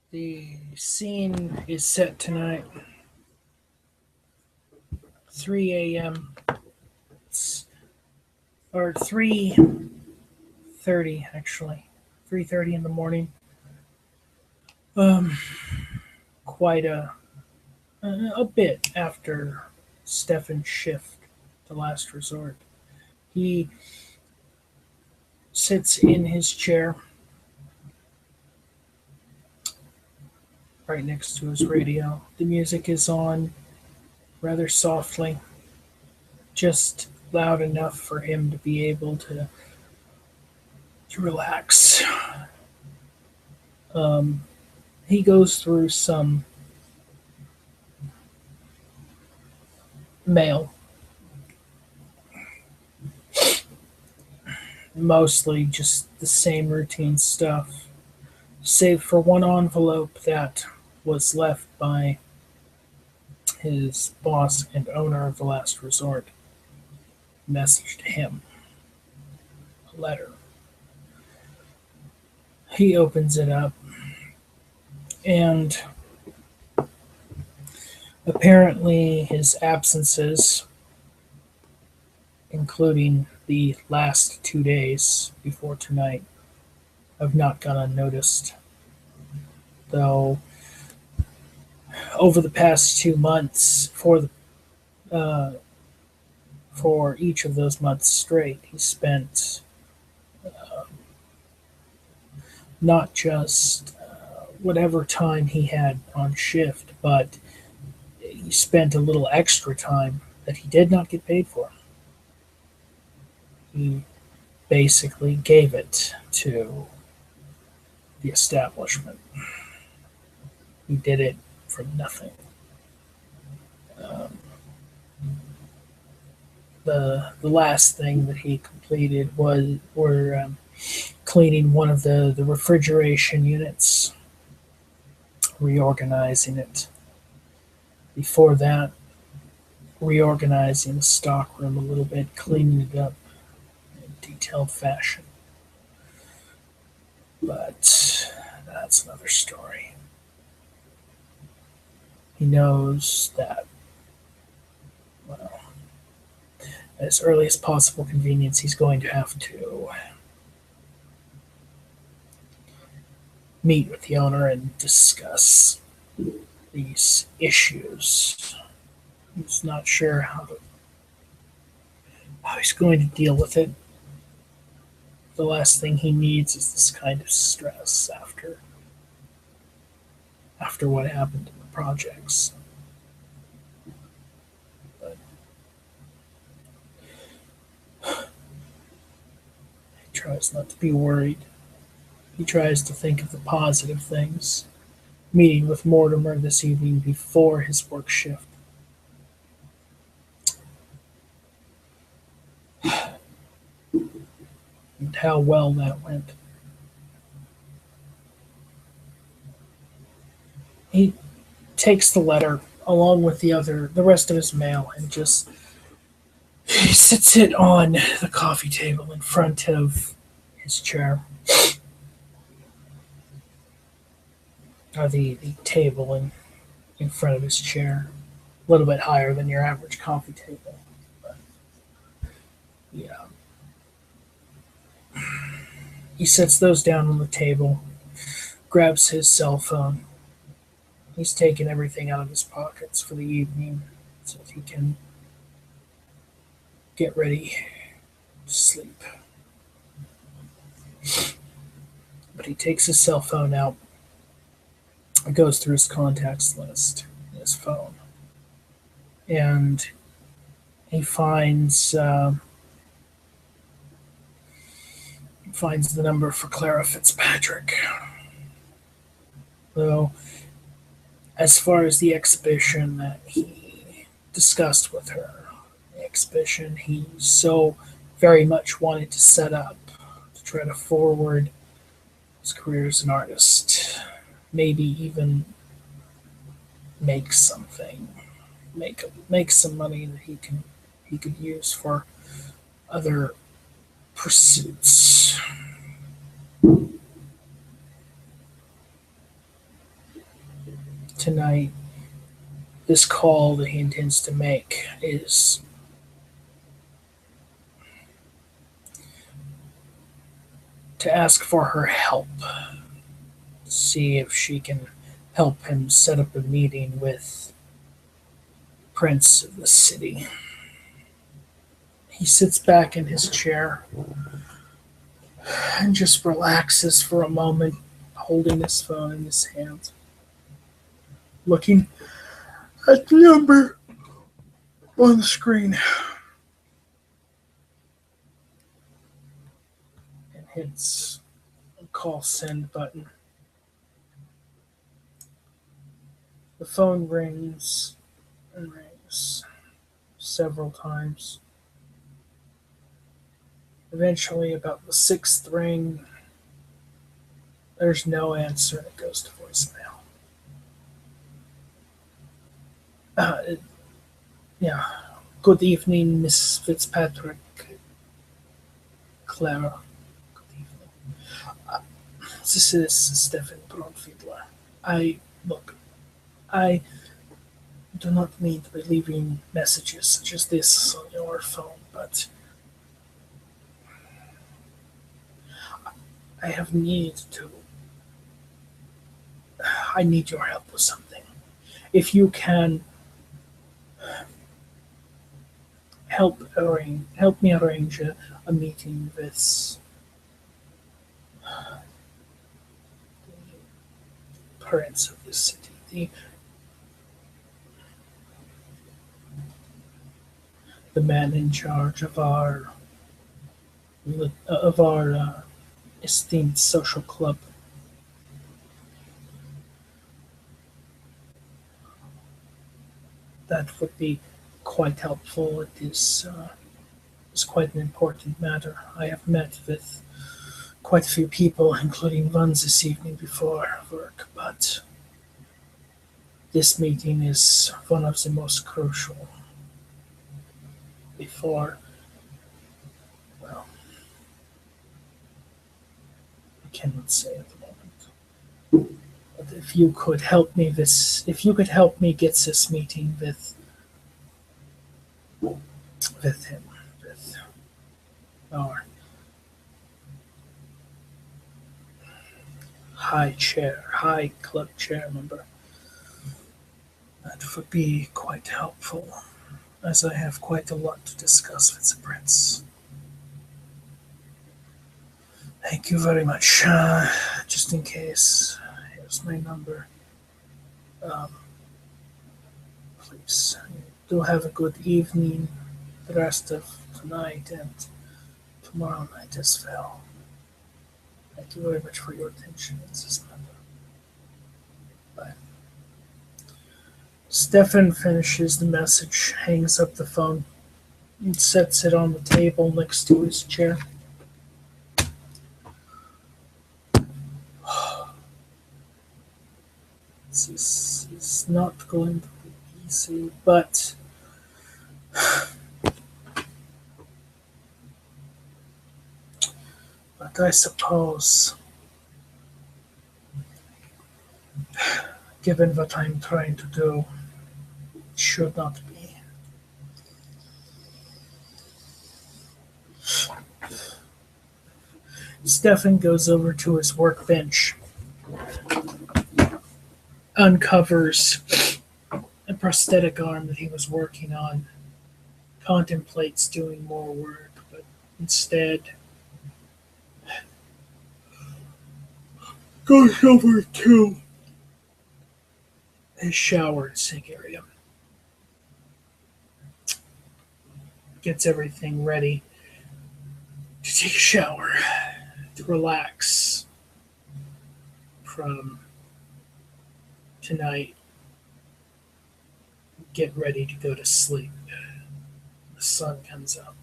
The scene is set tonight, 3 a.m. Or 3:30 actually, 3:30 in the morning. Um, quite a bit after Stefan's shift, the last resort. He sits in his chair right next to his radio. The music is on rather softly, just loud enough for him to be able to relax. Um, he goes through some mail, mostly just the same routine stuff, save for one envelope that was left by his boss and owner of the last resort. Message to him, a letter. He opens it up, and apparently his absences, including the last 2 days before tonight, have not gone unnoticed. Though over the past 2 months, uh, for each of those months straight, he spent not just whatever time he had on shift, but he spent a little extra time that he did not get paid for. He basically gave it to the establishment. He did it for nothing. Um, the last thing that he completed were cleaning one of the refrigeration units, reorganizing it. Before that, reorganizing the stock room a little bit, cleaning it up in detailed fashion. But that's another story. He knows that, well, as early as possible convenience, he's going to have to meet with the owner and discuss these issues. He's not sure how he's going to deal with it. The last thing he needs is this kind of stress after what happened in the projects. But he tries not to be worried. He tries to think of the positive things. Meeting with Mortimer this evening before his work shift. And how well that went. He takes the letter along with the rest of his mail and just he sits it on the coffee table in front of his chair. Or the table in front of his chair. A little bit higher than your average coffee table. But yeah. He sets those down on the table, grabs his cell phone. He's taken everything out of his pockets for the evening so that he can get ready to sleep. But he takes his cell phone out and goes through his contacts list in his phone. And he finds the number for Clara Fitzpatrick. Though, as far as the exhibition that he discussed with her, the exhibition he so very much wanted to set up to try to forward his career as an artist, maybe even make something, make some money that he could use for other pursuits. tonight, this call that he intends to make is to ask for her help. See if she can help him set up a meeting with Prince of the city. He sits back in his chair and just relaxes for a moment, holding his phone in his hand, looking at the number on the screen, and hits a call send button. The phone rings and rings several times. Eventually, about the sixth ring, there's no answer and it goes to voicemail. Yeah. Good evening, Miss Fitzpatrick. Clara. Good evening. This is Stefan Braunfiedler. I do not mean to be leaving messages such as this on your phone, but I need your help with something. If you can help me arrange a meeting with the Prince of this city, the man in charge of our esteemed social club. That would be quite helpful. It is quite an important matter. I have met with quite a few people, including one this evening before work, but this meeting is one of the most crucial. Before, well, I cannot say at the moment. But if you could help me get this meeting with him, with our high club chair member, that would be quite helpful, as I have quite a lot to discuss with the prince. Thank you very much. Just in case, here's my number. Please do have a good evening the rest of tonight and tomorrow night as well. Thank you very much for your attention in this matter. Bye. Stefan finishes the message, hangs up the phone, and sets it on the table next to his chair. This is not going to be easy, but I suppose, given what I'm trying to do, it should not be. Stefan goes over to his workbench, uncovers a prosthetic arm that he was working on, contemplates doing more work, but instead goes over to his shower and sink area. Gets everything ready to take a shower, to relax from tonight, get ready to go to sleep. The sun comes up.